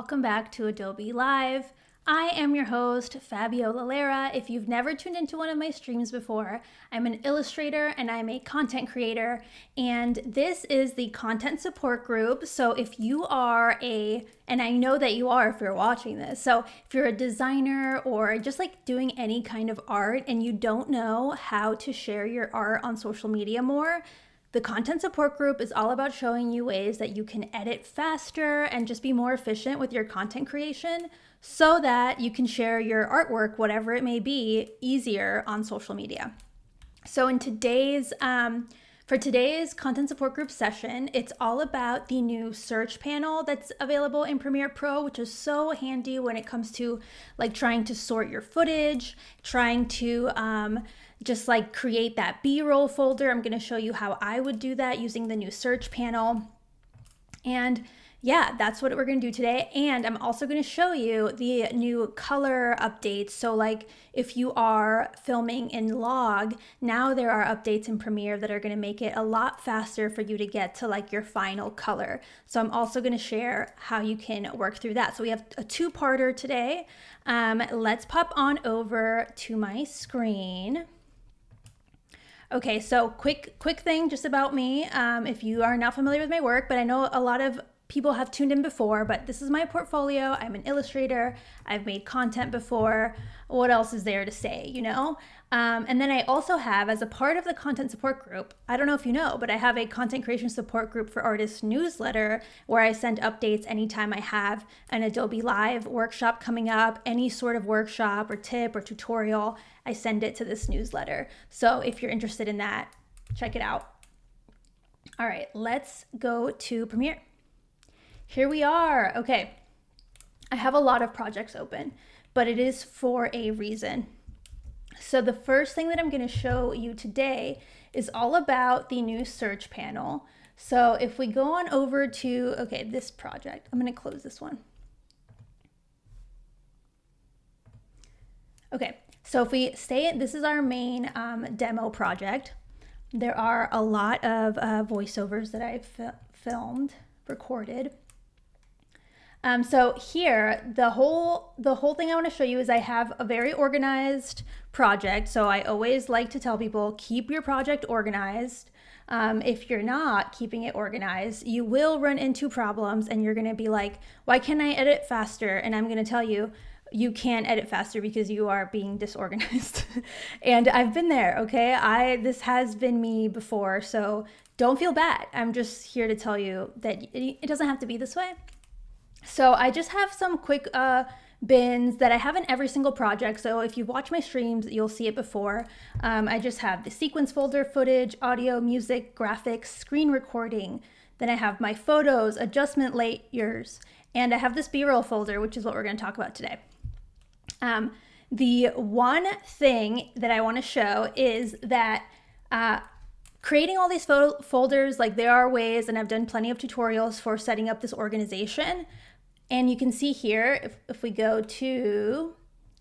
welcome back to Adobe Live. I am your host, Fabiola Lara. If you've never tuned into one of my streams before, I'm an illustrator and I'm a content creator, and this is the content support group. So if you are and I know that you are if you're watching this, so if you're a designer or just like doing any kind of art and you don't know how to share your art on social media more, the content support group is all about showing you ways that you can edit faster and just be more efficient with your content creation so that you can share your artwork, whatever it may be, easier on social media. So in for today's content support group session, it's all about the new search panel that's available in Premiere Pro, which is so handy when it comes to like trying to sort your footage, trying to just like create that B-roll folder. I'm going to show you how I would do that using the new search panel. And yeah, that's what we're going to do today. And I'm also going to show you the new color updates. So like if you are filming in log, now there are updates in Premiere that are going to make it a lot faster for you to get to like your final color. So I'm also going to share how you can work through that. So we have a two-parter today. Let's pop on over to my screen. Okay, so quick thing just about me. If you are not familiar with my work, but I know a lot of people have tuned in before, but this is my portfolio. I'm an illustrator. I've made content before. What else is there to say, you know? And then I also have, as a part of the content support group, I don't know if you know, but I have a content creation support group for artists newsletter where I send updates anytime I have an Adobe Live workshop coming up, any sort of workshop or tip or tutorial, I send it to this newsletter. So if you're interested in that, check it out. All right, let's go to Premiere. Here we are. Okay, I have a lot of projects open, but it is for a reason. So the first thing that I'm going to show you today is all about the new search panel. So if we go on over to, okay, this project, I'm going to close this one. Okay, so if we stay, this is our main demo project. There are a lot of voiceovers that I've filmed, recorded. So here, the whole thing I want to show you is I have a very organized project. So I always like to tell people, keep your project organized. If you're not keeping it organized, you will run into problems and you're going to be like, why can't I edit faster? And I'm going to tell you, you can edit faster because you are being disorganized. And I've been there, okay? This has been me before, so don't feel bad. I'm just here to tell you that it doesn't have to be this way. So I just have some quick bins that I have in every single project. So if you watch my streams, you'll see it before. I just have the sequence folder, footage, audio, music, graphics, screen recording. Then I have my photos, adjustment layers, and I have this B-roll folder, which is what we're going to talk about today. The one thing that I want to show is that creating all these folders, like there are ways, and I've done plenty of tutorials for setting up this organization. And you can see here, if we go to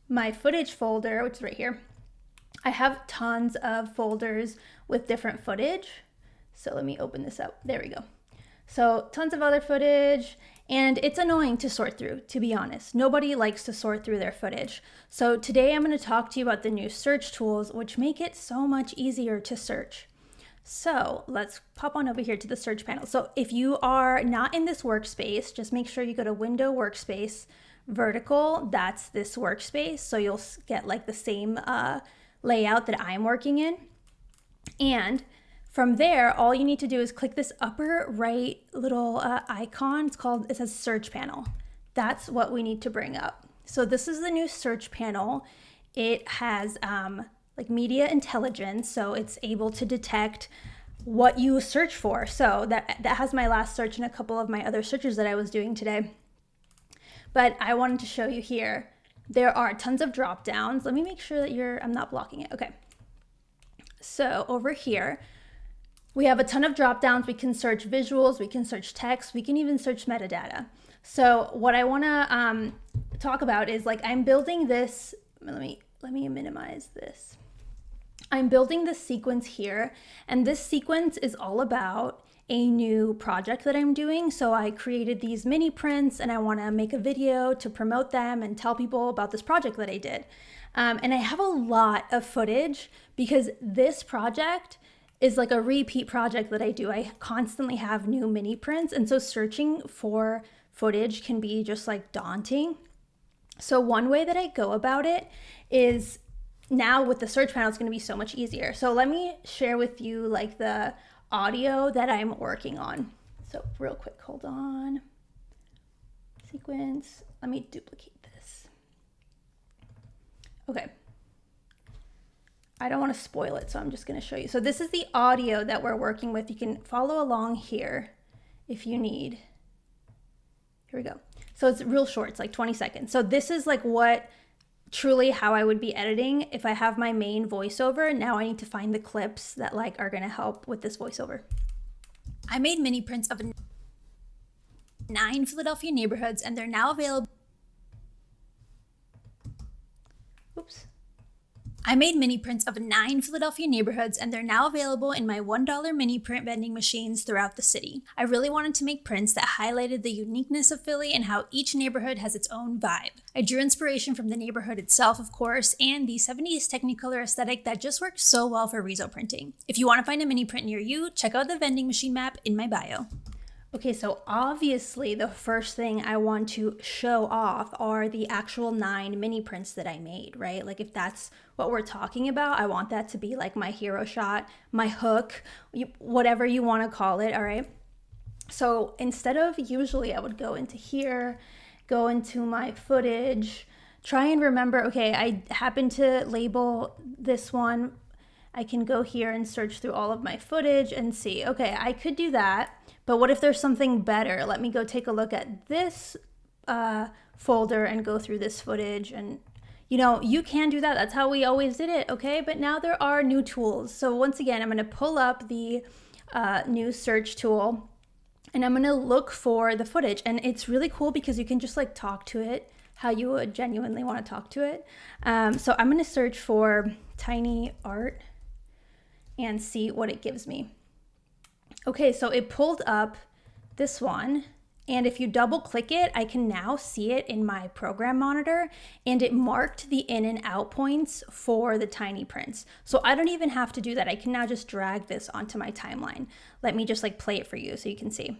my footage folder, which is right here, I have tons of folders with different footage. So let me open this up. There we go. So tons of other footage, and it's annoying to sort through, to be honest. Nobody likes to sort through their footage. So today I'm going to talk to you about the new search tools, which make it so much easier to search. So let's pop on over here to the search panel. So if you are not in this workspace, just make sure you go to Window, Workspace, Vertical. That's this workspace. So you'll get like the same layout that I'm working in. And from there, all you need to do is click this upper right little icon. It says Search Panel. That's what we need to bring up. So this is the new search panel. It has like media intelligence, so it's able to detect what you search for. So that has my last search and a couple of my other searches that I was doing today. But I wanted to show you here, there are tons of drop downs. Let me make sure that I'm not blocking it. Okay. So over here, we have a ton of drop downs. We can search visuals, we can search text, we can even search metadata. So what I want to talk about is like I'm building this. Let me minimize this. I'm building this sequence here, and this sequence is all about a new project that I'm doing. So I created these mini prints and I want to make a video to promote them and tell people about this project that I did. And I have a lot of footage because this project is like a repeat project that I do. I constantly have new mini prints, and so searching for footage can be just like daunting. So one way that I go about it is, now with the search panel, it's going to be so much easier. So let me share with you like the audio that I'm working on. So real quick, hold on. Sequence, let me duplicate this. Okay. I don't want to spoil it, so I'm just going to show you. So this is the audio that we're working with. You can follow along here if you need. Here we go. So it's real short. It's like 20 seconds. So this is like what truly how I would be editing if I have my main voiceover. Now I need to find the clips that like are going to help with this voiceover. I made mini prints of 9 Philadelphia neighborhoods, and they're now available. Oops. I made mini prints of 9 Philadelphia neighborhoods, and they're now available in my $1 mini print vending machines throughout the city. I really wanted to make prints that highlighted the uniqueness of Philly and how each neighborhood has its own vibe. I drew inspiration from the neighborhood itself, of course, and the 70s Technicolor aesthetic that just works so well for Rezo printing. If you want to find a mini print near you, check out the vending machine map in my bio. Okay, so obviously the first thing I want to show off are the actual 9 mini prints that I made, right? Like if that's what we're talking about, I want that to be like my hero shot, my hook, whatever you want to call it, all right? So instead of, usually I would go into here, go into my footage, try and remember, okay, I happen to label this one. I can go here and search through all of my footage and see, okay, I could do that. But what if there's something better? Let me go take a look at this folder and go through this footage. And, you know, you can do that. That's how we always did it, okay? But now there are new tools. So once again, I'm going to pull up the new search tool and I'm going to look for the footage. And it's really cool because you can just like talk to it how you would genuinely want to talk to it. So I'm going to search for tiny art and see what it gives me. Okay, so it pulled up this one, and if you double click it, I can now see it in my program monitor, and it marked the in and out points for the tiny prints. So I don't even have to do that. I can now just drag this onto my timeline. Let me just like play it for you so you can see.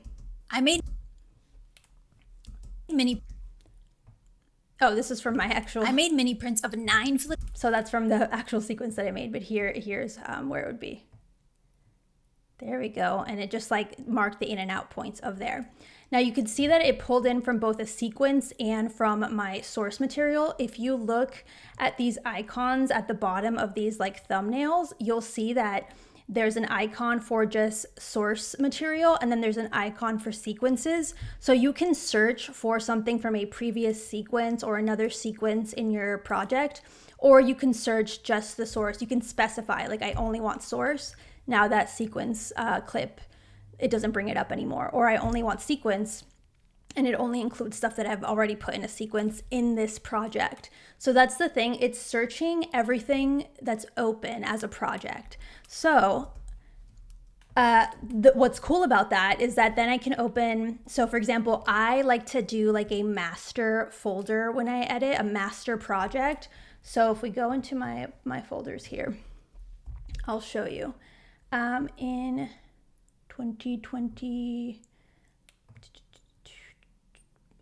I made mini. Oh, this is from my actual. I made mini prints of 9. So that's from the actual sequence that I made, but here's where it would be. There we go. And it just like marked the in and out points of there. Now you could see that it pulled in from both a sequence and from my source material. If you look at these icons at the bottom of these like thumbnails, you'll see that there's an icon for just source material, and then there's an icon for sequences. So you can search for something from a previous sequence or another sequence in your project, or you can search just the source. You can specify like I only want source. Now that sequence clip, it doesn't bring it up anymore. Or I only want sequence, and it only includes stuff that I've already put in a sequence in this project. So that's the thing. It's searching everything that's open as a project. So what's cool about that is that then I can open, so for example, I like to do like a master folder when I edit, a master project. So if we go into my folders here, I'll show you. In 2020,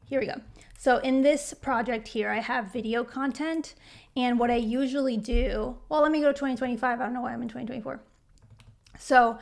here we go. So in this project here, I have video content, and what I usually do, well, let me go to 2025. I don't know why I'm in 2024. So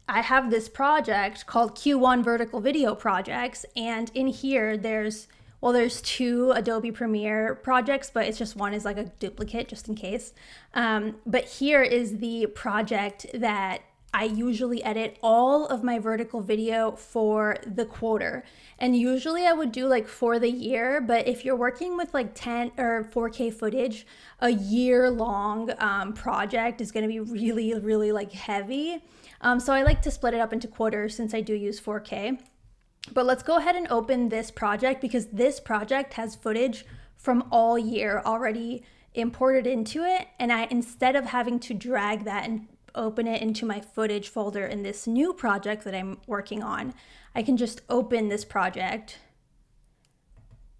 I have this project called Q1 Vertical Video Projects, and in here there's 2 Adobe Premiere projects, but it's just one is like a duplicate just in case. But here is the project that I usually edit all of my vertical video for the quarter. And usually I would do like for the year, but if you're working with like 10 or 4K footage, a year-long project is gonna be really, really like heavy. So I like to split it up into quarters since I do use 4K. But let's go ahead and open this project because this project has footage from all year already imported into it. And instead of having to drag that and open it into my footage folder in this new project that I'm working on, I can just open this project.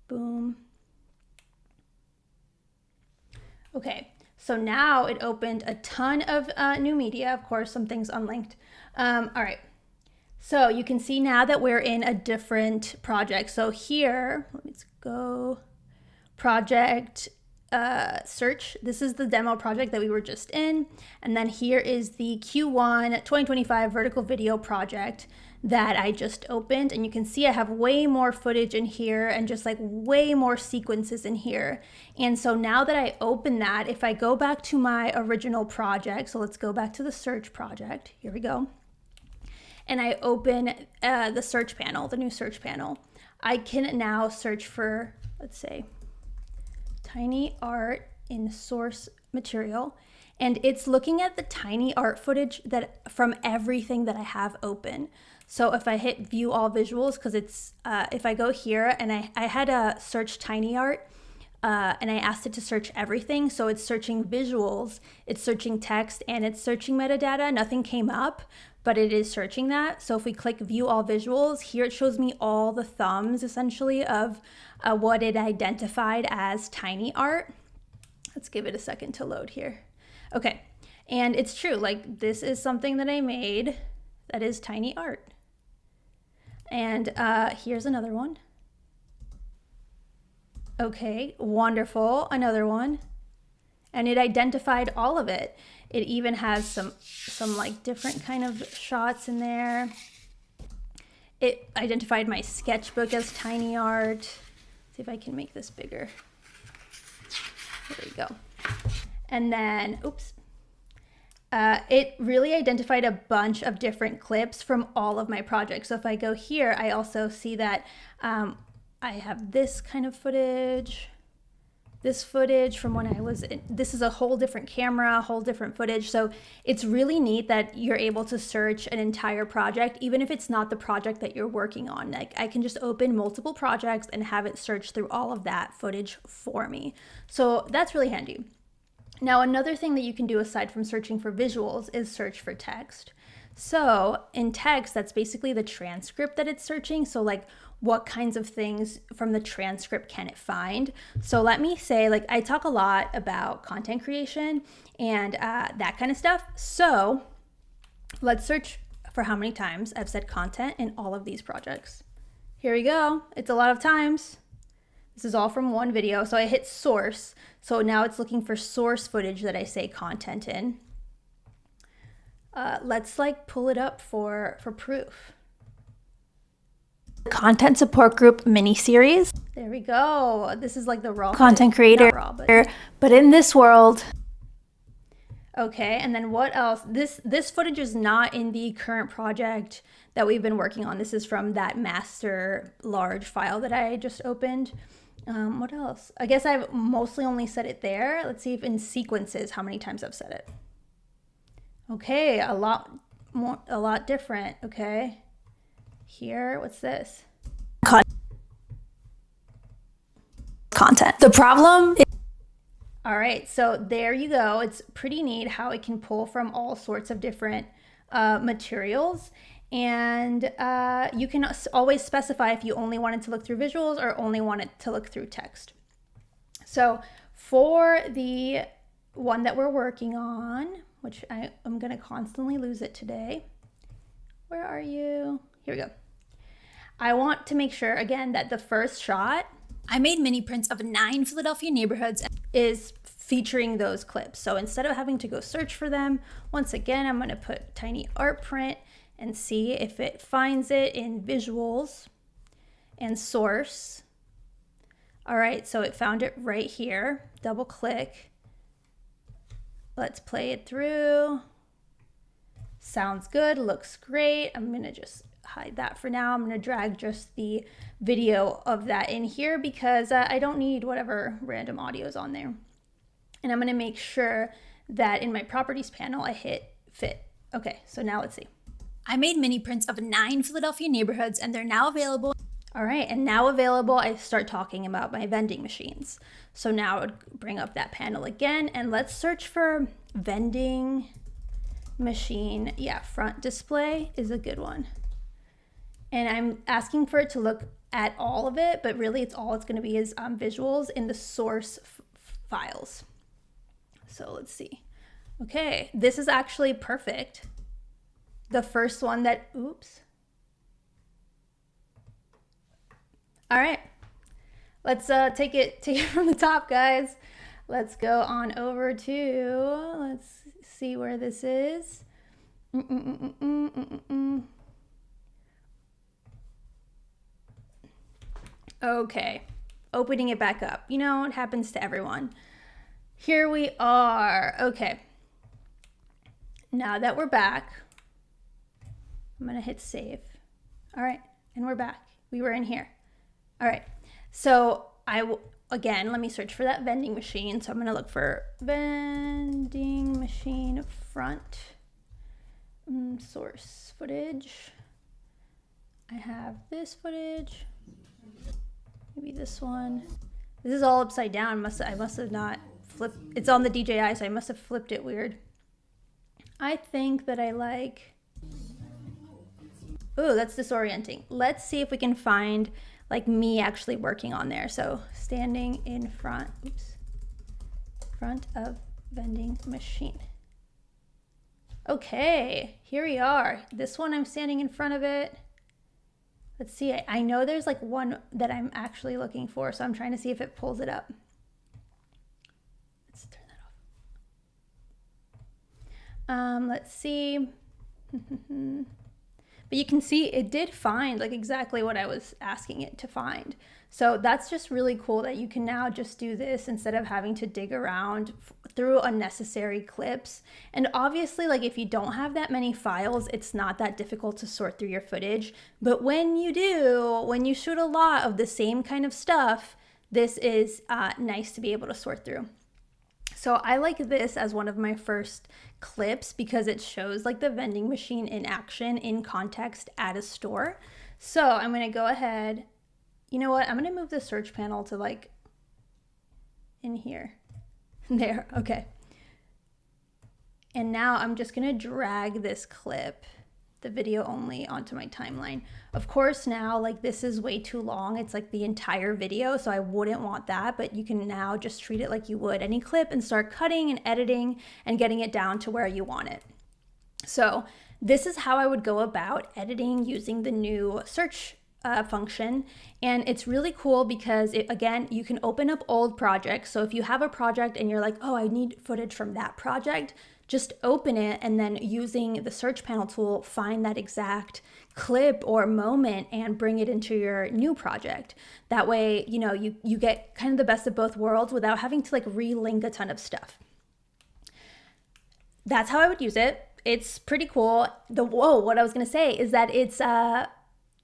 Boom. Okay, so now it opened a ton of new media. Of course, some things unlinked. All right, so you can see now that we're in a different project. So here, let's go project search. This is the demo project that we were just in. And then here is the Q1 2025 vertical video project that I just opened. And you can see I have way more footage in here and just like way more sequences in here. And so now that I open that, if I go back to my original project, so let's go back to the search project. Here we go. And I open the search panel, the new search panel. I can now search for, let's say, tiny art in source material, and it's looking at the tiny art footage that from everything that I have open. So if I hit view all visuals, because it's if I go here and I had a search tiny art and I asked it to search everything, so it's searching visuals, it's searching text, and it's searching metadata. Nothing came up, but it is searching that. So if we click view all visuals, here it shows me all the thumbs essentially of what it identified as tiny art. Let's give it a second to load here. Okay, and it's true, like this is something that I made that is tiny art. And here's another one. Okay, wonderful, another one. And it identified all of it. It even has some like different kind of shots in there. It identified my sketchbook as tiny art. See if I can make this bigger. There we go. And then, oops. It really identified a bunch of different clips from all of my projects. So if I go here, I also see that I have this kind of footage, this footage from when I was in, this is a whole different camera, whole different footage. So it's really neat that you're able to search an entire project, even if it's not the project that you're working on. Like I can just open multiple projects and have it search through all of that footage for me. So that's really handy. Now, another thing that you can do aside from searching for visuals is search for text. So in text, that's basically the transcript that it's searching. So like what kinds of things from the transcript can it find? So let me say, like I talk a lot about content creation and that kind of stuff. So let's search for how many times I've said content in all of these projects. Here we go. It's a lot of times. This is all from one video. So I hit source. So now it's looking for source footage that I say content in. Let's like pull it up for proof. Content support group mini series. There we go. This is like the raw content creator, not raw, but in this world. Okay, and then what else? This footage is not in the current project that we've been working on. This is from that master large file that I just opened. What else? I guess I've mostly only said it there. Let's see if in sequences, how many times I've said it. Okay, a lot more, a lot different. Okay, here, what's this? Content. The problem is, all right, so there you go. It's pretty neat how it can pull from all sorts of different materials. And you can always specify if you only wanted to look through visuals or only wanted to look through text. So for the one that we're working on, which I'm going to constantly lose it today. Where are you? Here we go. I want to make sure, again, that the first shot, I made mini prints of 9 Philadelphia neighborhoods, is featuring those clips. So instead of having to go search for them, once again, I'm going to put tiny art print and see if it finds it in visuals and source. All right, so it found it right here. Double click. Let's play it through. Sounds good, looks great. I'm gonna just hide that for now. I'm gonna drag just the video of that in here because I don't need whatever random audio is on there. And I'm gonna make sure that in my properties panel, I hit fit. Okay, so now let's see. I made mini prints of 9 Philadelphia neighborhoods and they're now available. All right, and now available, I start talking about my vending machines. So now I would bring up that panel again and let's search for vending machine. Yeah, front display is a good one. And I'm asking for it to look at all of it, but really all it's going to be is visuals in the source files. So let's see. Okay, this is actually perfect. The first one that, oops. All right, let's take it from the top, guys. Let's go on over to, let's see where this is. Okay, opening it back up. You know, it happens to everyone. Here we are. Okay, now that we're back, I'm gonna hit save. All right, and we're back. We were in here. All right, so again, let me search for that vending machine. So I'm gonna look for vending machine front source footage. I have this footage, maybe this one. This is all upside down. I must have not flipped. It's on the DJI, so I must have flipped it weird. I think that I like, ooh, that's disorienting. Let's see if we can find like me actually working on there. So standing in front, front of vending machine. Okay, here we are. This one I'm standing in front of it. Let's see, I know there's like one that I'm actually looking for, so I'm trying to see if it pulls it up. Let's turn that off. Let's see. But you can see it did find like exactly what I was asking it to find. So that's just really cool that you can now just do this instead of having to dig around through unnecessary clips. And obviously, like if you don't have that many files, it's not that difficult to sort through your footage. But when you do, when you shoot a lot of the same kind of stuff, this is nice to be able to sort through. So I like this as one of my first clips because it shows like the vending machine in action in context at a store. So I'm going to go ahead. You know what? I'm going to move the search panel to like in here. There. Okay. And now I'm just going to drag this clip, the video only, onto my timeline. Of course, now like this is way too long. It's like the entire video, so I wouldn't want that, but you can now just treat it like you would any clip and start cutting and editing and getting it down to where you want it. So this is how I would go about editing using the new search function. And it's really cool because again, you can open up old projects. So if you have a project and you're like, oh, I need footage from that project, just open it and then using the search panel tool, find that exact clip or moment and bring it into your new project. That way, you know, you get kind of the best of both worlds without having to like relink a ton of stuff. That's how I would use it. It's pretty cool. What I was gonna say is that it's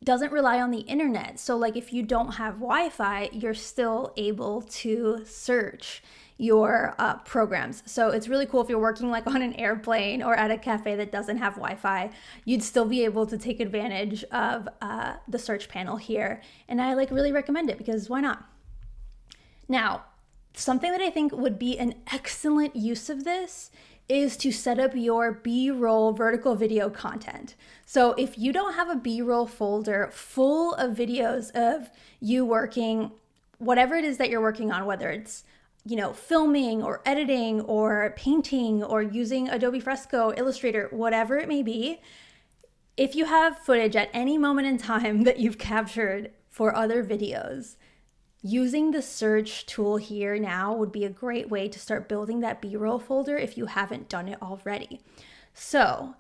doesn't rely on the internet. So like if you don't have Wi-Fi, you're still able to search your programs. So it's really cool if you're working like on an airplane or at a cafe that doesn't have Wi-Fi, you'd still be able to take advantage of the search panel here. And I like really recommend it because why not? Now, something that I think would be an excellent use of this is to set up your B-roll vertical video content. So if you don't have a B-roll folder full of videos of you working, whatever it is that you're working on, whether it's, you know, filming or editing or painting or using Adobe Fresco, Illustrator, whatever it may be, if you have footage at any moment in time that you've captured for other videos, using the search tool here now would be a great way to start building that B-roll folder if you haven't done it already. So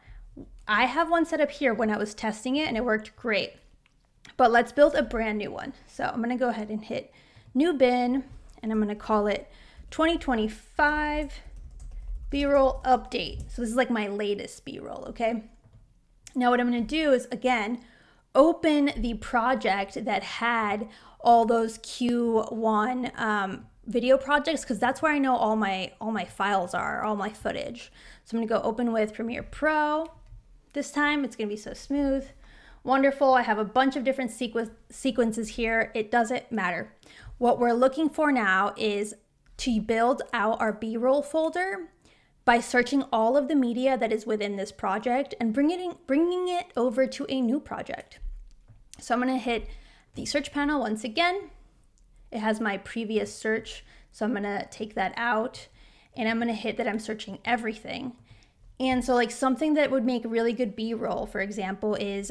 I have one set up here when I was testing it and it worked great, but let's build a brand new one. So I'm gonna go ahead and hit new bin and I'm gonna call it 2025 B-roll update. So this is like my latest B-roll, okay? Now what I'm gonna do is, again, open the project that had all those Q1 video projects, because that's where I know all my files are, all my footage. So I'm gonna go open with Premiere Pro. This time it's gonna be so smooth. Wonderful, I have a bunch of different sequences here. It doesn't matter. What we're looking for now is to build out our B-roll folder by searching all of the media that is within this project and bringing it over to a new project. So I'm going to hit the search panel once again. It has my previous search, so I'm going to take that out, and I'm going to hit that I'm searching everything. And so like something that would make really good B-roll, for example, is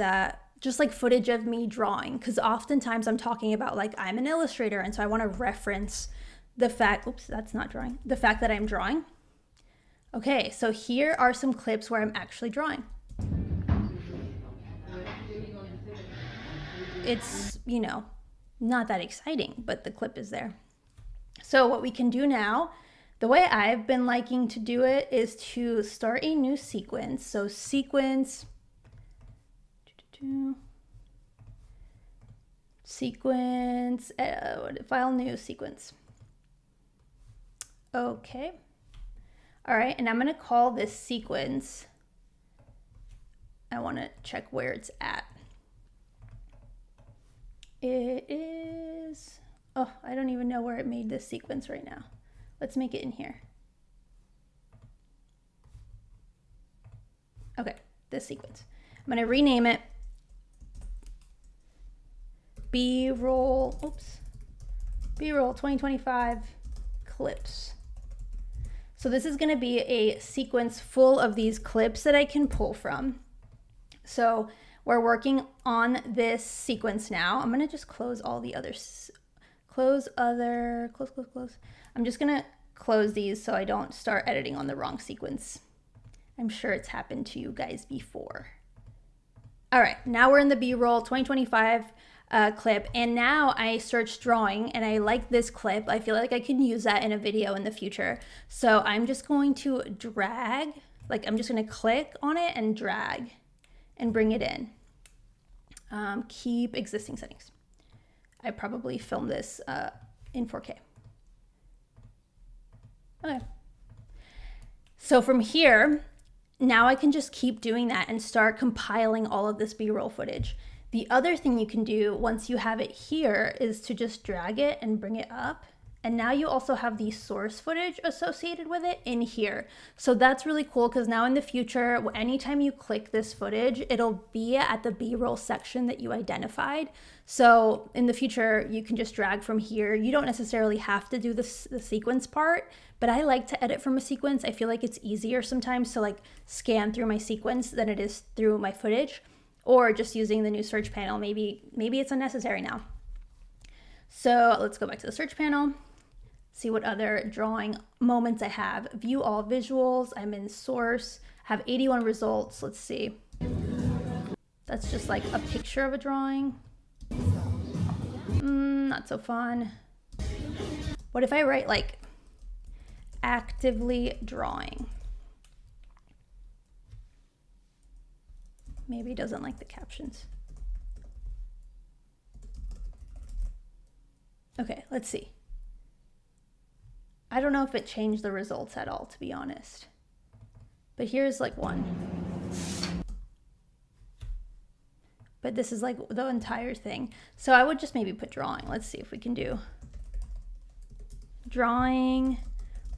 just like footage of me drawing, because oftentimes I'm talking about like I'm an illustrator, and so I want to reference the fact, oops, that's not drawing, the fact that I'm drawing. Okay, so here are some clips where I'm actually drawing. It's, you know, not that exciting, but the clip is there. So what we can do now, the way I've been liking to do it is to start a new sequence. So sequence, file new sequence. Okay. All right, and I'm gonna call this sequence. I wanna check where it's at. It is, oh, I don't even know where it made this sequence right now. Let's make it in here. Okay, this sequence. I'm gonna rename it B-roll, oops, B-roll 2025 clips. So this is gonna be a sequence full of these clips that I can pull from. So we're working on this sequence now. I'm gonna just close all the others. Close. I'm just gonna close these so I don't start editing on the wrong sequence. I'm sure it's happened to you guys before. All right, now we're in the B-roll 2025 clip, and now I searched drawing and I like this clip. I feel like I can use that in a video in the future. So I'm just going to drag, like I'm just gonna click on it and drag and bring it in. Keep existing settings. I probably filmed this in 4K. Okay. So from here, now I can just keep doing that and start compiling all of this B-roll footage. The other thing you can do once you have it here is to just drag it and bring it up. And now you also have the source footage associated with it in here. So that's really cool, because now in the future, anytime you click this footage, it'll be at the B-roll section that you identified. So in the future, you can just drag from here. You don't necessarily have to do the sequence part, but I like to edit from a sequence. I feel like it's easier sometimes to like scan through my sequence than it is through my footage, or just using the new search panel. Maybe it's unnecessary now. So let's go back to the search panel. See what other drawing moments I have. View all visuals. I'm in source. Have 81 results. Let's see. That's just like a picture of a drawing. Not so fun. What if I write like actively drawing? Maybe he doesn't like the captions. Okay, let's see. I don't know if it changed the results at all, to be honest. But here's like one. But this is like the entire thing. So I would just maybe put drawing. Let's see if we can do drawing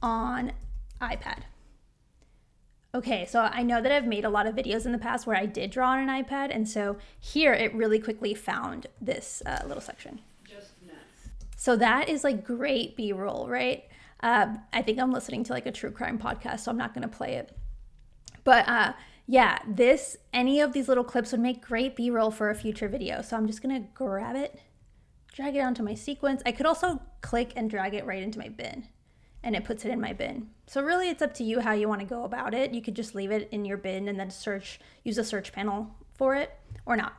on iPad. Okay, so I know that I've made a lot of videos in the past where I did draw on an iPad, and so here it really quickly found this little section. Just nuts. So that is like great B-roll, right? I think I'm listening to like a true crime podcast, so I'm not going to play it. But yeah, any of these little clips would make great B-roll for a future video. So I'm just going to grab it, drag it onto my sequence. I could also click and drag it right into my bin, and it puts it in my bin. So really it's up to you how you want to go about it. You could just leave it in your bin and then use the search panel for it, or not.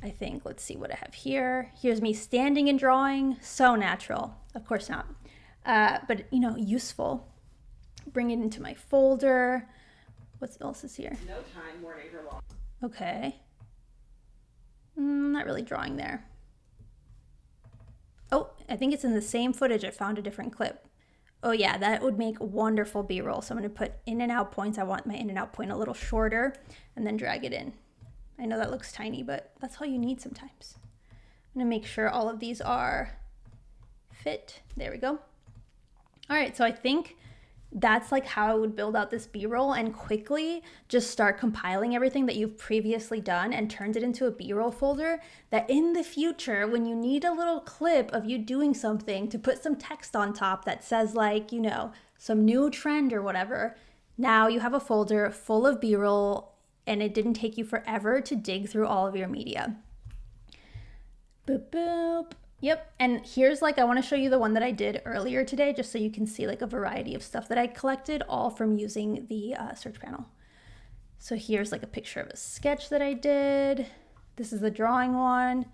I think, let's see what I have here. Here's me standing and drawing. So natural. Of course not. But you know, useful. Bring it into my folder. What else is here? No time, mornings are long. Okay. Not really drawing there. Oh, I think it's in the same footage. I found a different clip. Oh yeah, that would make wonderful B-roll. So I'm going to put in and out points. I want my in and out point a little shorter, and then drag it in. I know that looks tiny, but that's all you need sometimes. I'm going to make sure all of these are fit. There we go. All right, so I think that's like how I would build out this B-roll and quickly just start compiling everything that you've previously done and turned it into a B-roll folder that in the future, when you need a little clip of you doing something to put some text on top that says like, you know, some new trend or whatever, now you have a folder full of B-roll and it didn't take you forever to dig through all of your media. Boop, boop. Yep, and here's like, I want to show you the one that I did earlier today, just so you can see like a variety of stuff that I collected, all from using the search panel. So here's like a picture of a sketch that I did. This is the drawing one.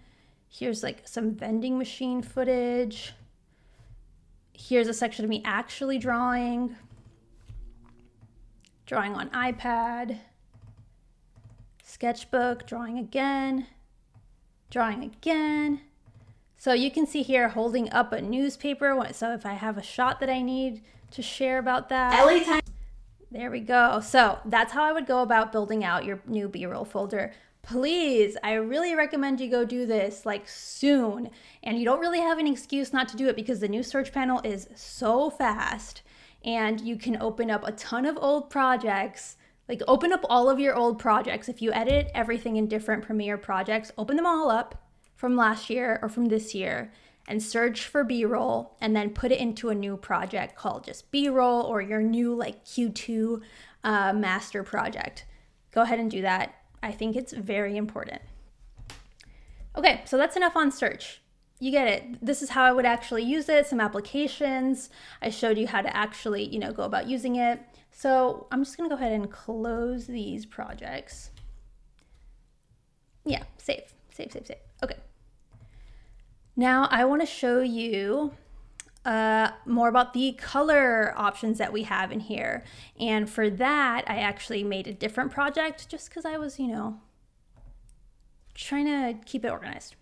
Here's like some vending machine footage. Here's a section of me actually drawing on iPad, sketchbook, drawing again. So you can see here holding up a newspaper. So if I have a shot that I need to share about that. There we go. So that's how I would go about building out your new B-roll folder. Please, I really recommend you go do this like soon. And you don't really have an excuse not to do it because the new search panel is so fast and you can open up a ton of old projects. Like open up all of your old projects. If you edit everything in different Premiere projects, open them all up from last year or from this year and search for B-roll and then put it into a new project called just B-roll or your new like Q2 master project. Go ahead and do that. I think it's very important. Okay, so that's enough on search. You get it. This is how I would actually use it, some applications. I showed you how to actually, you know, go about using it. So I'm just gonna go ahead and close these projects. Yeah, save. Okay. Now I want to show you more about the color options that we have in here. And for that, I actually made a different project just because I was, you know, trying to keep it organized.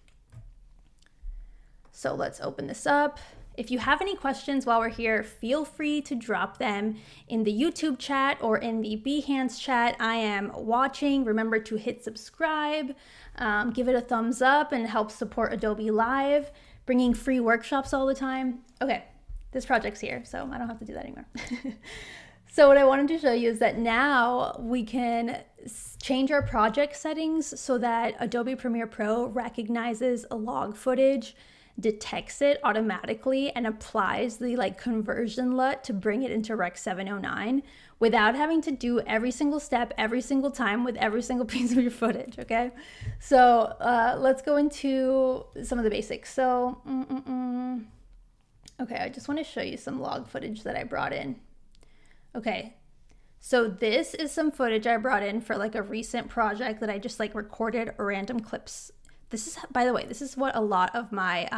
So let's open this up. If you have any questions while we're here, feel free to drop them in the YouTube chat or in the Behance chat. I am watching. Remember to hit subscribe, give it a thumbs up, and help support Adobe Live, bringing free workshops all the time. Okay, this project's here, so I don't have to do that anymore. So what I wanted to show you is that now we can change our project settings so that Adobe Premiere Pro recognizes a log footage, detects it automatically, and applies the like conversion LUT to bring it into Rec 709 without having to do every single step every single time with every single piece of your footage. Okay, so let's go into some of the basics. So okay, I just want to show you some log footage that I brought in. Okay, so this is some footage I brought in for like a recent project that I just like recorded random clips. This is, by the way, this is what a lot of my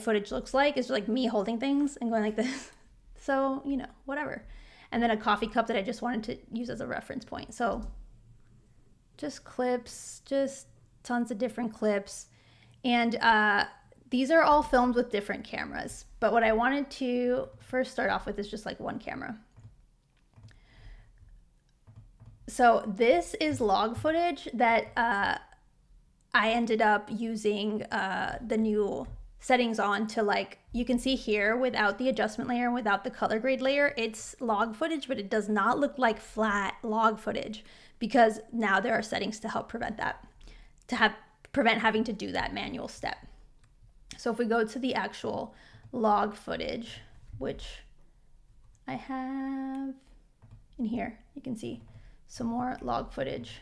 footage looks like, is like me holding things and going like this. So, you know, whatever. And then a coffee cup that I just wanted to use as a reference point. So just clips, just tons of different clips. And these are all filmed with different cameras. But what I wanted to first start off with is just like one camera. So this is log footage that I ended up using the new settings on to, like, you can see here without the adjustment layer and without the color grade layer, it's log footage, but it does not look like flat log footage because now there are settings to help prevent that, prevent having to do that manual step. So if we go to the actual log footage, which I have in here, you can see some more log footage.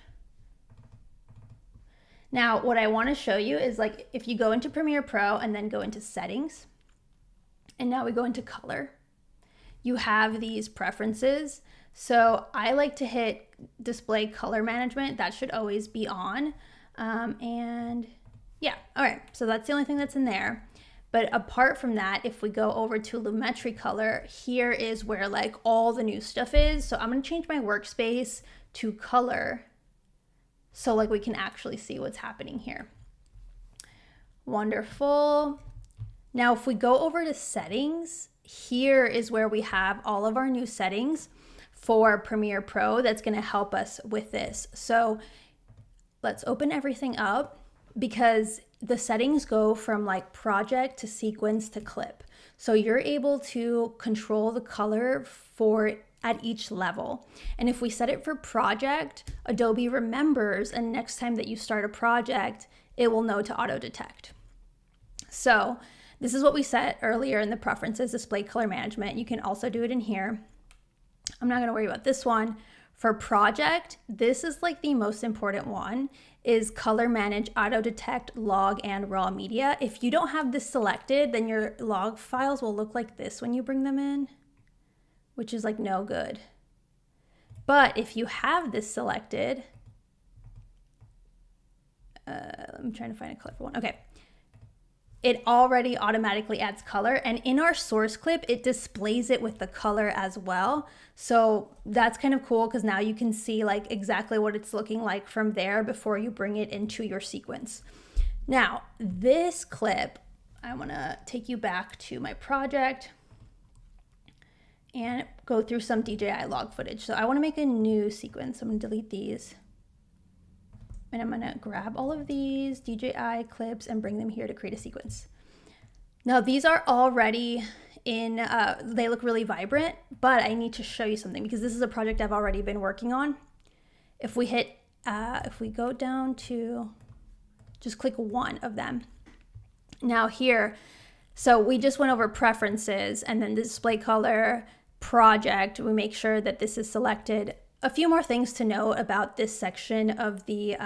Now, what I want to show you is, like, if you go into Premiere Pro and then go into settings, and now we go into color, you have these preferences. So I like to hit display color management. That should always be on. And yeah, all right. So that's the only thing that's in there. But apart from that, if we go over to Lumetri color, here is where like all the new stuff is. So I'm going to change my workspace to color so like we can actually see what's happening here. Wonderful. Now, if we go over to settings, here is where we have all of our new settings for Premiere Pro that's going to help us with this. So let's open everything up, because the settings go from like project to sequence to clip. So you're able to control the color for at each level. And if we set it for project, Adobe remembers, and next time that you start a project, it will know to auto detect. So this is what we set earlier in the preferences, display color management. You can also do it in here. I'm not gonna worry about this one. For project, this is like the most important one, is color manage, auto detect, log, and raw media. If you don't have this selected, then your log files will look like this when you bring them in, which is like no good. But if you have this selected, I'm trying to find a colorful one. Okay. It already automatically adds color, and in our source clip, it displays it with the color as well. So that's kind of cool because now you can see like exactly what it's looking like from there before you bring it into your sequence. Now, this clip, I wanna take you back to my project and go through some DJI log footage. So I wanna make a new sequence. I'm gonna delete these. And I'm gonna grab all of these DJI clips and bring them here to create a sequence. Now these are already in, they look really vibrant, but I need to show you something because this is a project I've already been working on. If we hit, if we go down to, just click one of them. Now here, so we just went over preferences and then the display color, project, we make sure that this is selected. A few more things to note about this section of the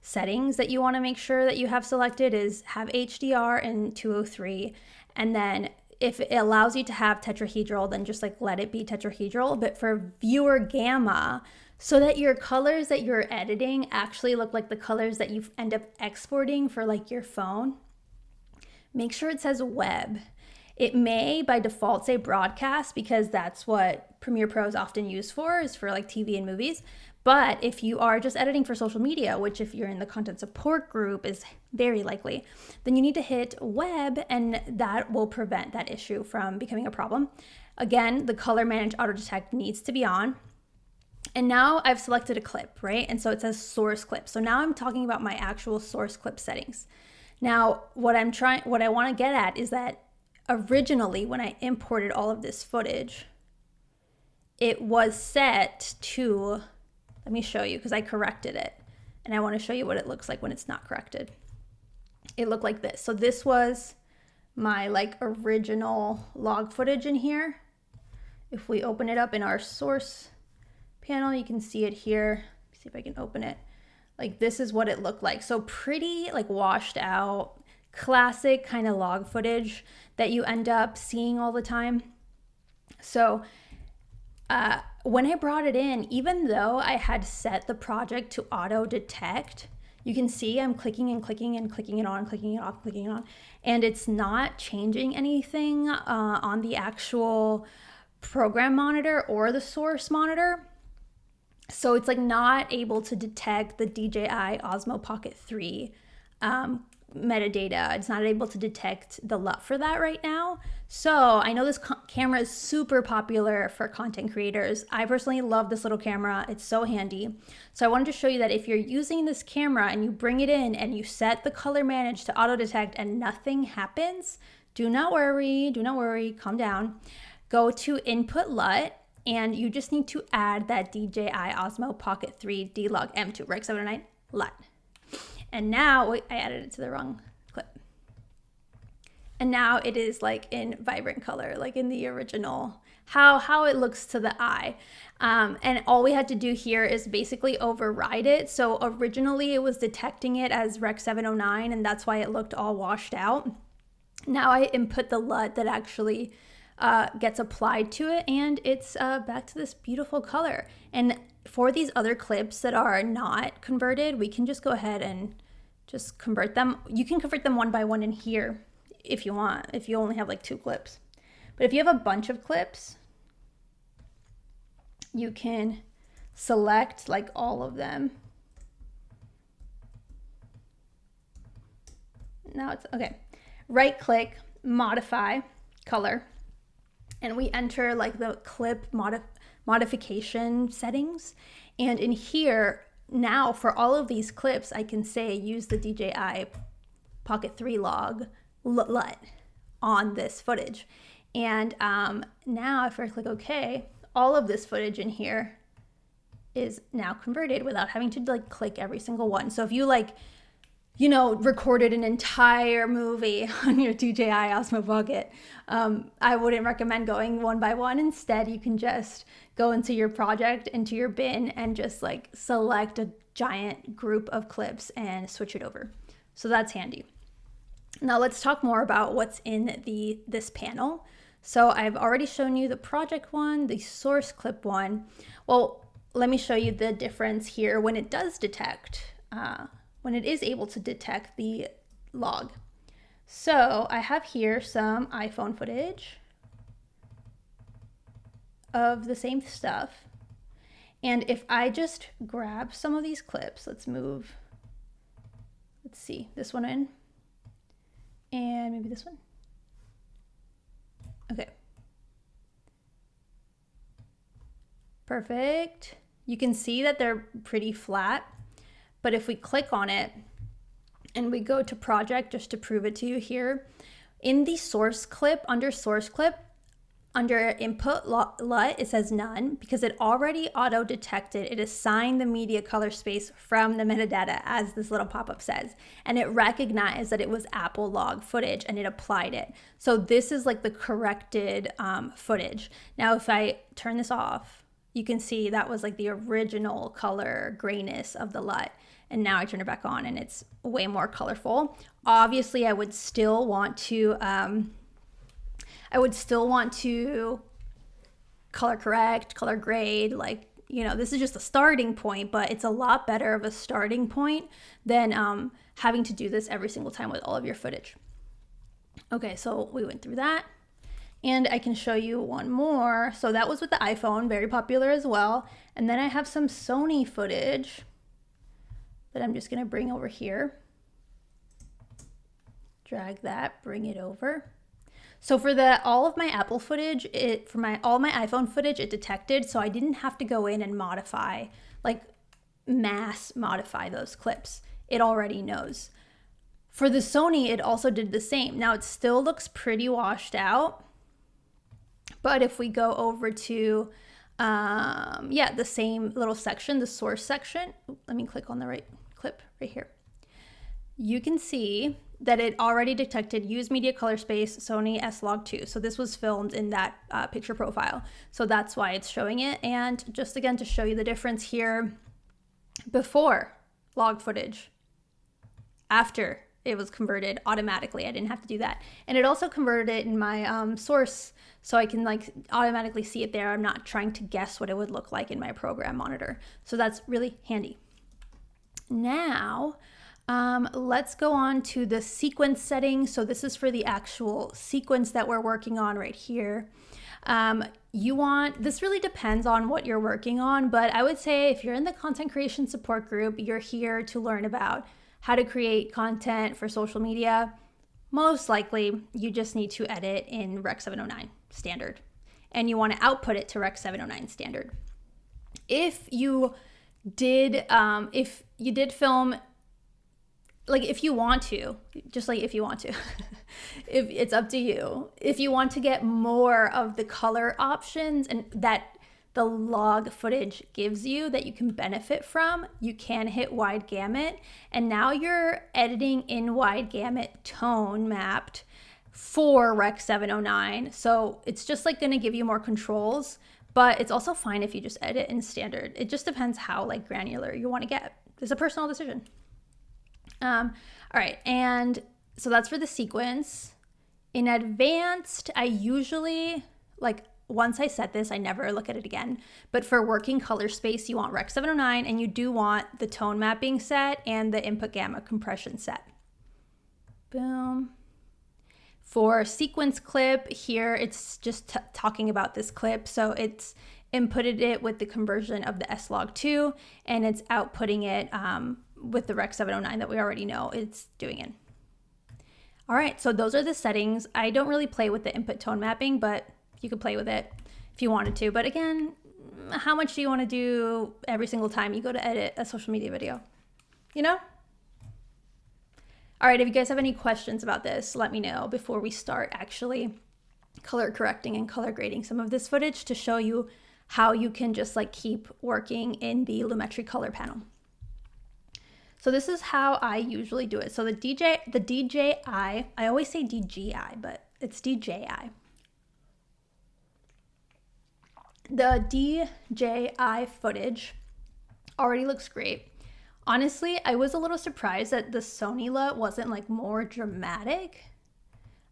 settings that you want to make sure that you have selected is have HDR and 203. And then if it allows you to have tetrahedral, then just like let it be tetrahedral. But for viewer gamma, so that your colors that you're editing actually look like the colors that you end up exporting for like your phone, make sure it says web. It may by default say broadcast because that's what Premiere Pro is often used for, is for like TV and movies. But if you are just editing for social media, which if you're in the content support group is very likely, then you need to hit web and that will prevent that issue from becoming a problem. Again, the color manage auto detect needs to be on. And now I've selected a clip, right? And so it says source clip. So now I'm talking about my actual source clip settings. Now, what I want to get at is that originally, when I imported all of this footage, it was set to, let me show you because I corrected it and I want to show you what it looks like when it's not corrected. It looked like this. So this was my like original log footage in here. If we open it up in our source panel, you can see it here. See if I can open it. Like this is what it looked like. So pretty like washed out, classic kind of log footage that you end up seeing all the time. So when I brought it in, even though I had set the project to auto detect, you can see I'm clicking and clicking and clicking it on, clicking it off, clicking it on, and it's not changing anything on the actual program monitor or the source monitor. So it's like not able to detect the DJI Osmo Pocket 3 metadata. It's not able to detect the LUT for that right now. So I know this camera is super popular for content creators. I personally love this little camera. It's so handy. So I wanted to show you that if you're using this camera and you bring it in and you set the color manage to auto detect and nothing happens, do not worry, calm down. Go to input LUT and you just need to add that DJI Osmo Pocket 3 D-Log M2 Rec 709 LUT. And now, wait, I added it to the wrong clip. And now it is like in vibrant color, like in the original, how it looks to the eye. And all we had to do here is basically override it. So originally it was detecting it as Rec 709 and that's why it looked all washed out. Now I input the LUT that actually gets applied to it and it's back to this beautiful color. And for these other clips that are not converted, we can just go ahead and just convert them. You can convert them one by one in here if you want, if you only have like 2 clips. But if you have a bunch of clips, you can select like all of them. Now it's okay. Right click, modify color, and we enter like the clip modification settings. And in here, now for all of these clips, I can say use the DJI Pocket 3 log LUT on this footage. And now if I click OK, all of this footage in here is now converted without having to like click every single one. So if you like, you know, recorded an entire movie on your DJI Osmo Pocket, I wouldn't recommend going one by one. Instead, you can just go into your project, into your bin, and just like select a giant group of clips and switch it over. So that's handy. Now let's talk more about what's in this panel. So I've already shown you the project one, the source clip one. Well, let me show you the difference here when it does detect, when it is able to detect the log. So I have here some iPhone footage of the same stuff. And if I just grab some of these clips, let's see, this one in, and maybe this one. Okay. Perfect. You can see that they're pretty flat, but if we click on it and we go to project just to prove it to you here, in the source clip, under input LUT, it says none because it already auto detected. It assigned the media color space from the metadata, as this little pop-up says, and it recognized that it was Apple log footage and it applied it. So this is like the corrected footage. Now, if I turn this off, you can see that was like the original color grayness of the LUT. And now I turn it back on and it's way more colorful. Obviously, I would still want to color correct, color grade, like, you know, this is just a starting point, but it's a lot better of a starting point than having to do this every single time with all of your footage. Okay, so we went through that. And I can show you one more. So that was with the iPhone, very popular as well. And then I have some Sony footage that I'm just gonna bring over here. Drag that, bring it over. So for all of my Apple footage, all my iPhone footage, it detected, so I didn't have to go in and modify, like mass modify those clips. It already knows. For the Sony, it also did the same. Now it still looks pretty washed out, but if we go over to, the same little section, the source section, let me click on the right clip right here. You can see that it already detected use media color space Sony S-Log2. So this was filmed in that picture profile. So that's why it's showing it. And just again, to show you the difference here, before log footage, after it was converted automatically. I didn't have to do that. And it also converted it in my source, so I can like automatically see it there. I'm not trying to guess what it would look like in my program monitor. So that's really handy. Now, let's go on to the sequence settings. So this is for the actual sequence that we're working on right here. This really depends on what you're working on, but I would say if you're in the content creation support group, you're here to learn about how to create content for social media. Most likely, you just need to edit in Rec 709 standard, and you want to output it to Rec 709 standard. If you did film, like if you want to, if it's up to you. If you want to get more of the color options and that the log footage gives you that you can benefit from, you can hit wide gamut. And now you're editing in wide gamut tone mapped for Rec 709. So it's just like gonna give you more controls, but it's also fine if you just edit in standard. It just depends how like granular you wanna get. It's a personal decision. All right, and so that's for the sequence. In advanced, I usually, like once I set this, I never look at it again. But for working color space, you want Rec 709 and you do want the tone mapping set and the input gamma compression set. Boom. For sequence clip here, it's just talking about this clip. So it's inputted it with the conversion of the S-Log2 and it's outputting it with the Rec 709 that we already know it's doing it. All right, so those are the settings. I don't really play with the input tone mapping, but you could play with it if you wanted to. But again, how much do you want to do every single time you go to edit a social media video? You know? All right, if you guys have any questions about this, let me know before we start actually color correcting and color grading some of this footage to show you how you can just like keep working in the Lumetri color panel. So this is how I usually do it. So the DJI, I always say DJI, but it's DJI. The DJI footage already looks great. Honestly, I was a little surprised that the Sony LUT wasn't like more dramatic.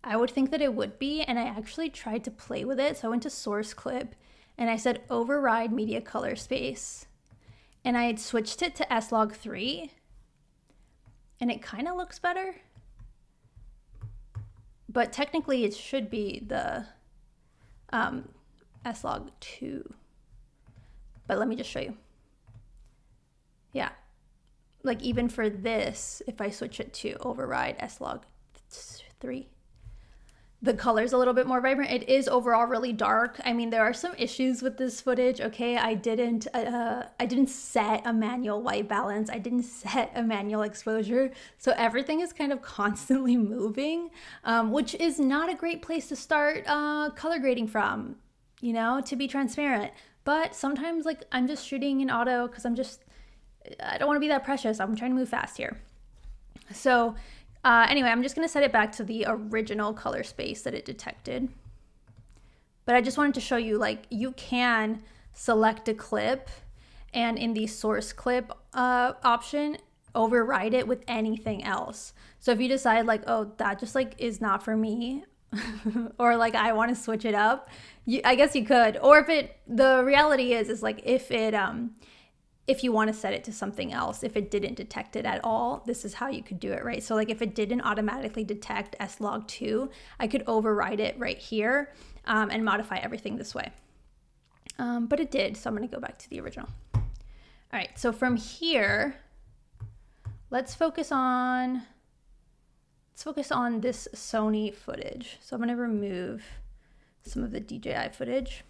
I would think that it would be, and I actually tried to play with it. So I went to source clip and I said override media color space. And I had switched it to S-Log3 and it kind of looks better. But technically it should be the S-Log2. But let me just show you. Yeah. Like even for this, if I switch it to override S-Log3, the color's a little bit more vibrant. It is overall really dark. I mean, there are some issues with this footage. Okay, I didn't set a manual white balance. I didn't set a manual exposure. So everything is kind of constantly moving, which is not a great place to start color grading from, you know, to be transparent. But sometimes like I'm just shooting in auto because I don't want to be that precious. I'm trying to move fast here. So anyway, I'm just going to set it back to the original color space that it detected. But I just wanted to show you, like, you can select a clip and in the source clip option, override it with anything else. So if you decide like, oh, that just like is not for me, or like I want to switch it up, I guess you could. Or the reality is like if you want to set it to something else, if it didn't detect it at all, this is how you could do it, right? So like if it didn't automatically detect S-Log2, I could override it right here and modify everything this way. But it did, so I'm going to go back to the original. All right, so from here, let's focus on this Sony footage. So I'm going to remove some of the DJI footage.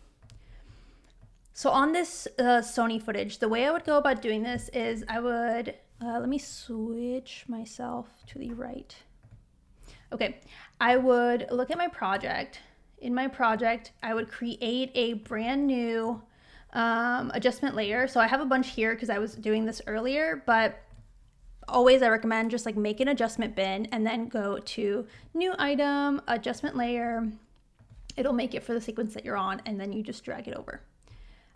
So on this Sony footage, the way I would go about doing this is I would, let me switch myself to the right. Okay, I would look at my project. In my project, I would create a brand new adjustment layer. So I have a bunch here because I was doing this earlier, but always I recommend just like make an adjustment bin and then go to new item, adjustment layer. It'll make it for the sequence that you're on, and then you just drag it over.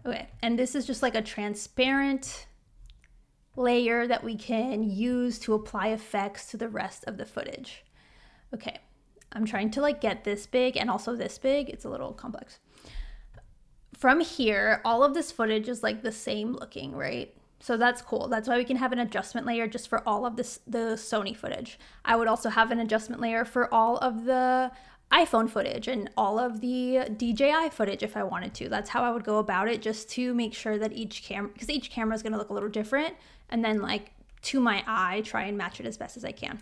Okay, and this is just like a transparent layer that we can use to apply effects to the rest of the footage. Okay, I'm trying to like get this big and also this big. It's a little complex. From here, all of this footage is like the same looking, right? So that's cool. That's why we can have an adjustment layer just for all of the Sony footage. I would also have an adjustment layer for all of the iPhone footage and all of the DJI footage if I wanted to. That's how I would go about it, just to make sure that each camera, because each camera is going to look a little different, and then like to my eye, try and match it as best as I can.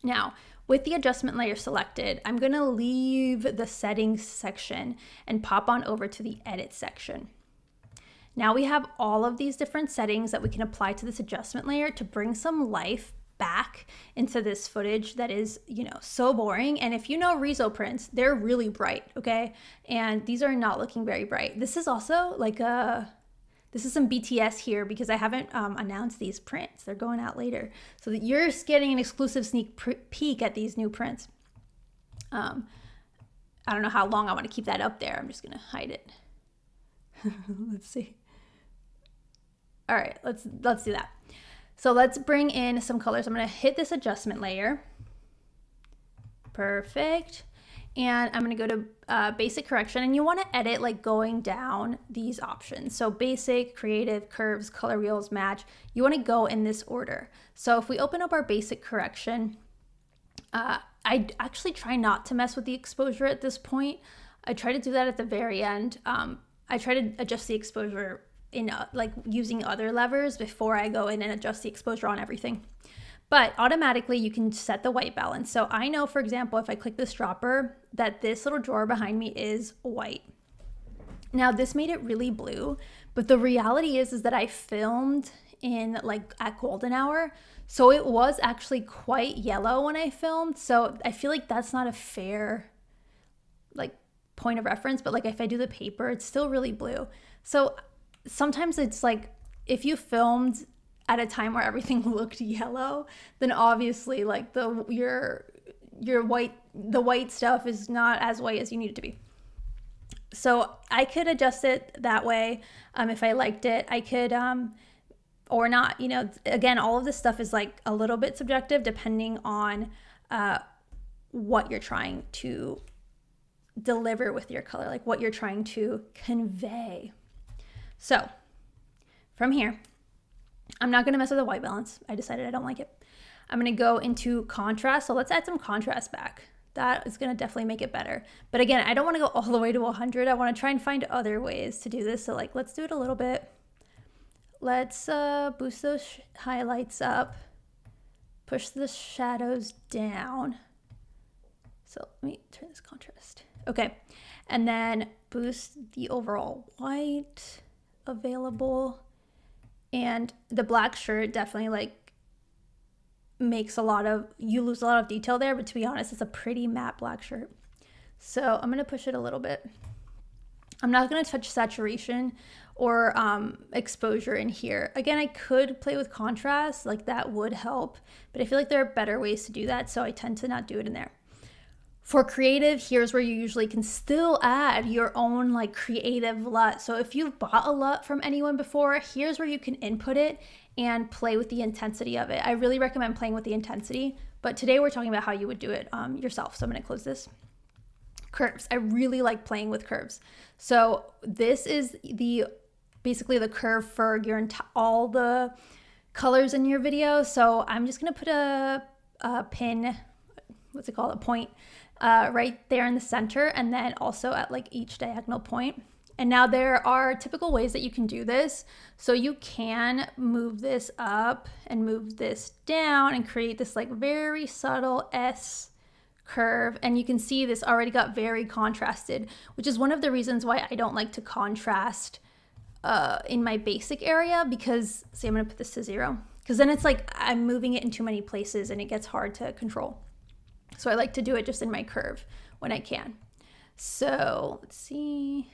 Now, with the adjustment layer selected, I'm going to leave the settings section and pop on over to the edit section. Now we have all of these different settings that we can apply to this adjustment layer to bring some life back into this footage that is, you know, so boring. And if you know Rezo prints, they're really bright, okay? And these are not looking very bright. This is also like this is some BTS here because I haven't announced these prints. They're going out later. So that you're getting an exclusive sneak peek at these new prints. I don't know how long I want to keep that up there. I'm just gonna hide it. Let's see. All right, let's do that. So let's bring in some colors. I'm going to hit this adjustment layer. Perfect. And I'm going to go to basic correction, and you want to edit like going down these options. So basic, creative, curves, color wheels, match. You want to go in this order. So if we open up our basic correction, I actually try not to mess with the exposure at this point. I try to do that at the very end. I try to adjust the exposure in like using other levers before I go in and adjust the exposure on everything. But automatically you can set the white balance. So I know, for example, if I click this dropper, that this little drawer behind me is white. Now this made it really blue, but the reality is that I filmed in like at golden hour. So it was actually quite yellow when I filmed. So I feel like that's not a fair like point of reference, but like if I do the paper, it's still really blue. So sometimes it's like if you filmed at a time where everything looked yellow, then obviously like your white stuff is not as white as you need it to be. So I could adjust it that way if I liked it. I could or not, you know, again, all of this stuff is like a little bit subjective depending on what you're trying to deliver with your color, like what you're trying to convey. So from here, I'm not going to mess with the white balance. I decided I don't like it. I'm going to go into contrast. So let's add some contrast back. That is going to definitely make it better. But again, I don't want to go all the way to 100. I want to try and find other ways to do this. So like, let's do it a little bit. Let's boost those highlights up, push the shadows down. So let me turn this contrast. Okay. And then boost the overall white available. And the black shirt definitely like you lose a lot of detail there, but to be honest, it's a pretty matte black shirt. So I'm going to push it a little bit. I'm not going to touch saturation or exposure in here. Again, I could play with contrast, like that would help, but I feel like there are better ways to do that, so I tend to not do it in there. For creative, here's where you usually can still add your own like creative LUT. So if you've bought a LUT from anyone before, here's where you can input it and play with the intensity of it. I really recommend playing with the intensity, but today we're talking about how you would do it yourself. So I'm gonna close this. Curves, I really like playing with curves. So this is basically the curve for all the colors in your video. So I'm just gonna put a pin, what's it called, a point right there in the center, and then also at like each diagonal point. And now there are typical ways that you can do this. So you can move this up and move this down and create this like very subtle S curve. And you can see this already got very contrasted, which is one of the reasons why I don't like to contrast in my basic area, because see, I'm gonna put this to 0, because then it's like I'm moving it in too many places and it gets hard to control. So I like to do it just in my curve when I can. So let's see.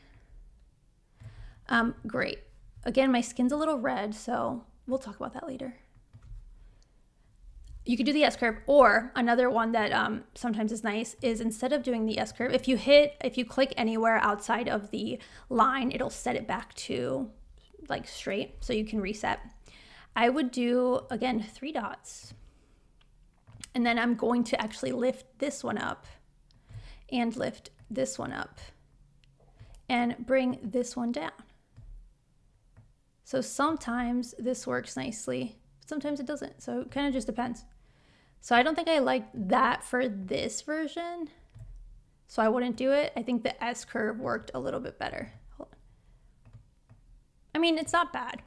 Great. Again, my skin's a little red, so we'll talk about that later. You could do the S curve, or another one that sometimes is nice is instead of doing the S curve, if you click anywhere outside of the line, it'll set it back to like straight, so you can reset. I would do, again, 3 dots. And then I'm going to actually lift this one up and lift this one up and bring this one down. So sometimes this works nicely, sometimes it doesn't. So it kind of just depends. So I don't think I like that for this version, so I wouldn't do it. I think the S curve worked a little bit better. Hold on. I mean, it's not bad.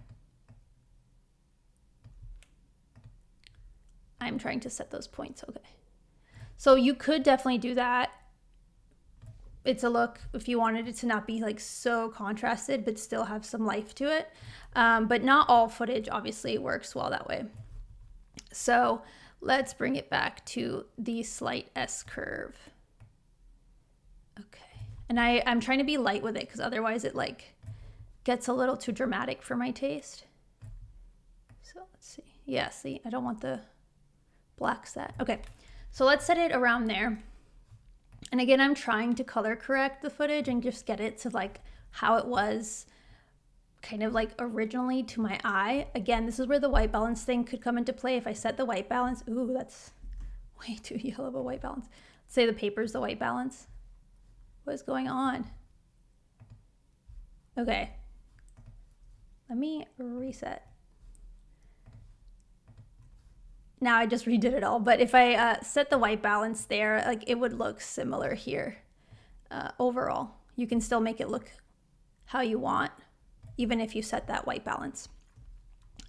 I'm trying to set those points. Okay. So you could definitely do that. It's a look if you wanted it to not be like so contrasted, but still have some life to it. But not all footage obviously works well that way. So let's bring it back to the slight S curve. Okay. And I'm trying to be light with it because otherwise it like gets a little too dramatic for my taste. So let's see. Yeah, see, I don't want the black set. Okay, so let's set it around there. And again, I'm trying to color correct the footage and just get it to like how it was kind of like originally to my eye. Again, this is where the white balance thing could come into play. If I set the white balance, ooh, that's way too yellow of a white balance. Let's say the paper's the white balance. What is going on? Okay, let me reset. Now I just redid it all, but if I set the white balance there, like it would look similar here. Overall, you can still make it look how you want, even if you set that white balance.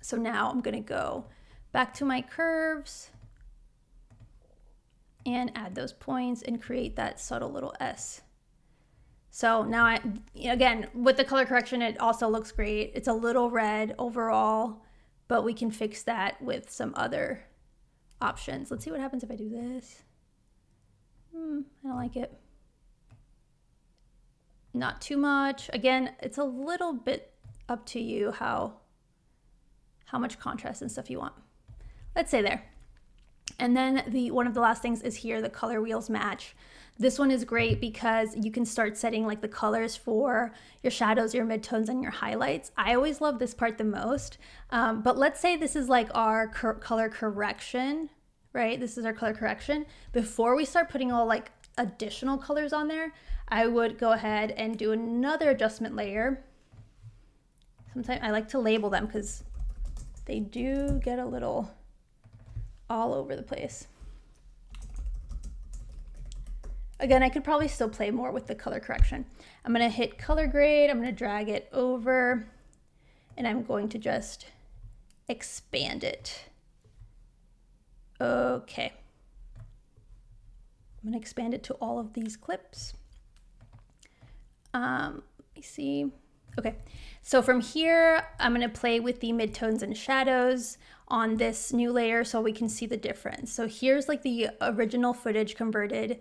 So now I'm gonna go back to my curves and add those points and create that subtle little S. So now again, with the color correction, it also looks great. It's a little red overall, but we can fix that with some other options. Let's see what happens if I do this. I don't like it. Not too much. Again, it's a little bit up to you how much contrast and stuff you want. Let's say there. And then one of the last things is here, the color wheels match. This one is great because you can start setting like the colors for your shadows, your midtones, and your highlights. I always love this part the most. But let's say this is like our color correction, right? This is our color correction. Before we start putting all like additional colors on there, I would go ahead and do another adjustment layer. Sometimes I like to label them because they do get a little all over the place. Again, I could probably still play more with the color correction. I'm gonna hit color grade, I'm gonna drag it over, and I'm going to just expand it. Okay. I'm gonna expand it to all of these clips. Let me see. Okay, so from here, I'm gonna play with the midtones and shadows on this new layer so we can see the difference. So here's like the original footage converted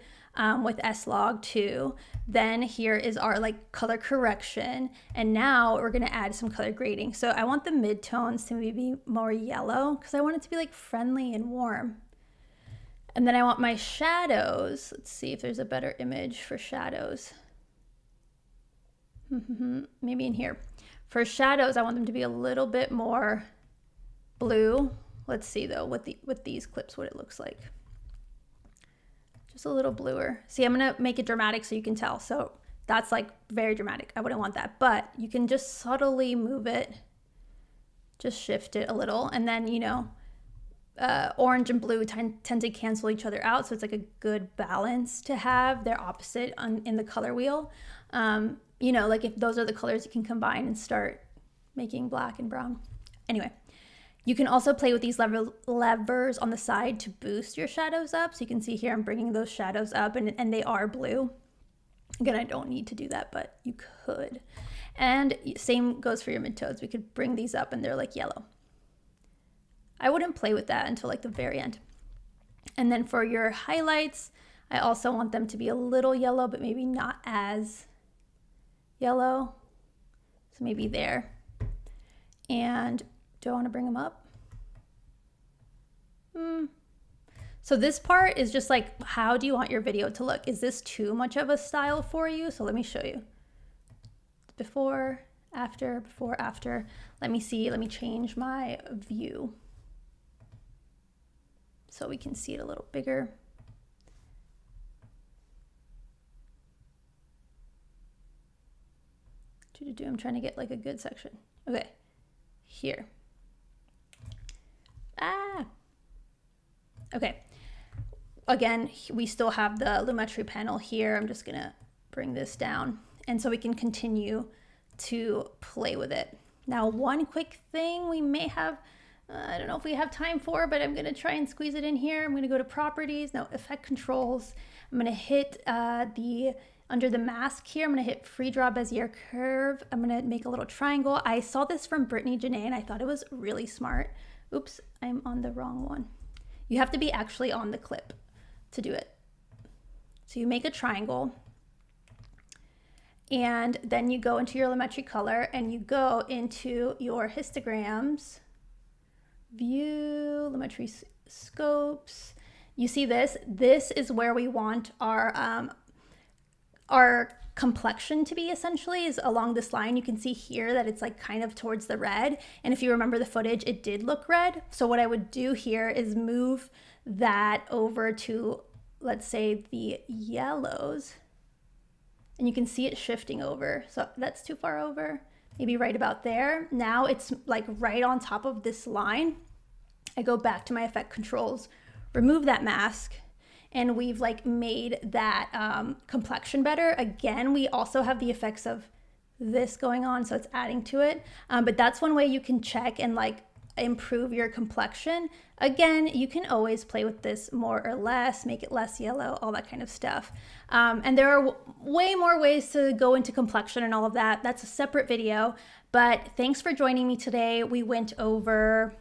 with S-Log2. Then here is our like color correction. And now we're gonna add some color grading. So I want the midtones to maybe be more yellow because I want it to be like friendly and warm. And then I want my shadows. Let's see if there's a better image for shadows. Maybe in here. For shadows, I want them to be a little bit more blue. Let's see though with these clips what it looks like. Just a little bluer. See, I'm gonna make it dramatic so you can tell. So that's like very dramatic. I wouldn't want that, but you can just subtly move it, just shift it a little, and then you know, orange and blue tend to cancel each other out. So it's like a good balance to have. They're opposite in the color wheel. You know, like if those are the colors you can combine and start making black and brown. Anyway, you can also play with these levers on the side to boost your shadows up. So you can see here I'm bringing those shadows up and they are blue. Again, I don't need to do that, but you could. And same goes for your midtones. We could bring these up and they're like yellow. I wouldn't play with that until like the very end. And then for your highlights, I also want them to be a little yellow, but maybe not as yellow. So maybe there. And do I want to bring them up? So this part is just like, how do you want your video to look? Is this too much of a style for you? So let me show you. Before, after, before, after. Let me see, let me change my view so we can see it a little bigger. I'm trying to get like a good section. Okay, here. Okay. Again, we still have the Lumetri panel here. I'm just gonna bring this down. And so we can continue to play with it. Now, one quick thing we may have, I don't know if we have time for, but I'm gonna try and squeeze it in here. I'm gonna go to properties, now effect controls. I'm gonna hit under the mask here, I'm gonna hit free draw Bezier curve. I'm gonna make a little triangle. I saw this from Brittany Janae and I thought it was really smart. Oops, I'm on the wrong one. You have to be actually on the clip to do it. So you make a triangle and then you go into your Lumetri color and you go into your histograms, view, Lumetri scopes. You see this? This is where we want our complexion to be, essentially, is along this line. You can see here that it's like kind of towards the red. And if you remember the footage, it did look red. So what I would do here is move that over to, let's say, the yellows. And you can see it shifting over. So that's too far over, maybe right about there. Now it's like right on top of this line. I go back to my effect controls, remove that mask, and we've like made that complexion better. Again, we also have the effects of this going on, so it's adding to it. But that's one way you can check and like improve your complexion. Again, you can always play with this more or less, make it less yellow, all that kind of stuff. And there are way more ways to go into complexion and all of that. That's a separate video. But thanks for joining me today. We went over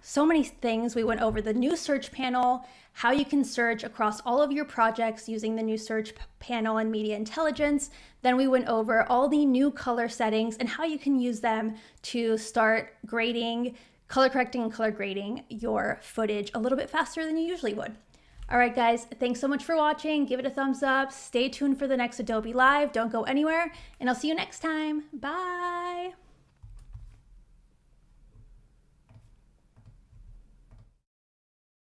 so many things. We went over the new search panel, how you can search across all of your projects using the new search panel and media intelligence. Then we went over all the new color settings and how you can use them to start grading, color correcting and color grading your footage a little bit faster than you usually would. All right, guys, thanks so much for watching. Give it a thumbs up. Stay tuned for the next Adobe Live. Don't go anywhere, and I'll see you next time. Bye.